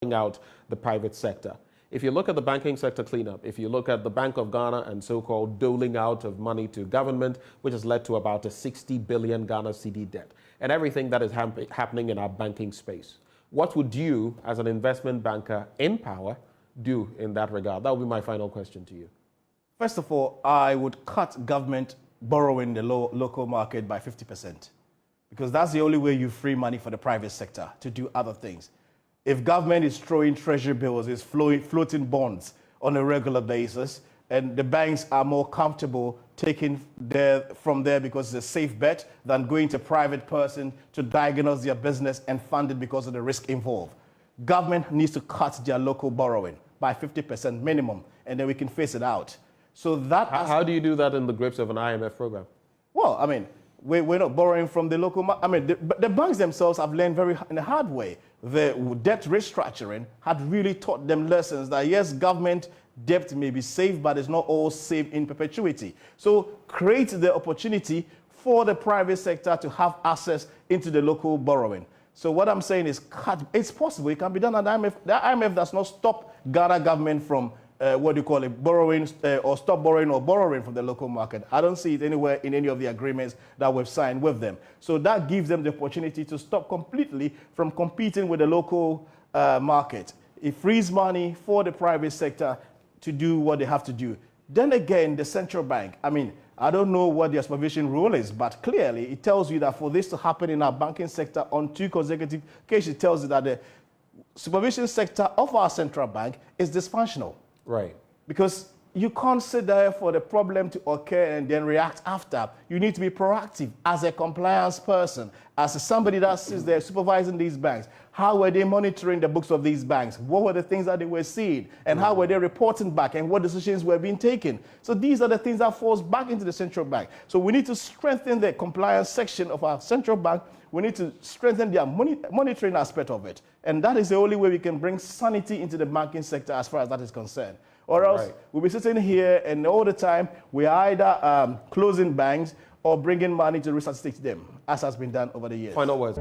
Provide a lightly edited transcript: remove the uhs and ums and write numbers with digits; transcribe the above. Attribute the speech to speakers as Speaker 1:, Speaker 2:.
Speaker 1: bailing out the private sector. If you look at the banking sector cleanup, if you look at the Bank of Ghana and so-called doling out of money to government, which has led to about a 60 billion Ghana CD debt, and everything that is happening in our banking space, what would you, as an investment banker in power, do in that regard? That would be my final question to you.
Speaker 2: First of all, I would cut government borrowing the local market by 50%, because that's the only way you free money for the private sector to do other things. If government is throwing treasury bills, is floating bonds on a regular basis, and the banks are more comfortable taking from there because it's a safe bet than going to private person to diagnose their business and fund it because of the risk involved. Government needs to cut their local borrowing by 50% minimum, and then we can phase it out. So that.
Speaker 1: How do you do that in the grips of an IMF program?
Speaker 2: Well, I mean, we're not borrowing from the local market. I mean, the banks themselves have learned in a hard way. The debt restructuring had really taught them lessons that, yes, government debt may be safe, but it's not all safe in perpetuity. So create the opportunity for the private sector to have access into the local borrowing. So what I'm saying is, it's possible. It can be done at the IMF. The IMF does not stop Ghana government from borrowing or stop borrowing or borrowing from the local market. I don't see it anywhere in any of the agreements that we've signed with them. So that gives them the opportunity to stop completely from competing with the local market. It frees money for the private sector to do what they have to do. Then again, the central bank, I mean, I don't know what their supervision rule is, but clearly it tells you that for this to happen in our banking sector on 2 consecutive occasions, it tells you that the supervision sector of our central bank is dysfunctional.
Speaker 1: Right.
Speaker 2: Because you can't sit there for the problem to occur and then react after. You need to be proactive as a compliance person, as somebody that sits there supervising these banks. How were they monitoring the books of these banks? What were the things that they were seeing? And how were they reporting back? And what decisions were being taken? So these are the things that falls back into the central bank. So we need to strengthen the compliance section of our central bank. We need to strengthen their monitoring aspect of it. And that is the only way we can bring sanity into the banking sector as far as that is concerned. Or else we'll be sitting here and all the time we are either closing banks or bringing money to resuscitate them, as has been done over the years.
Speaker 1: Final words.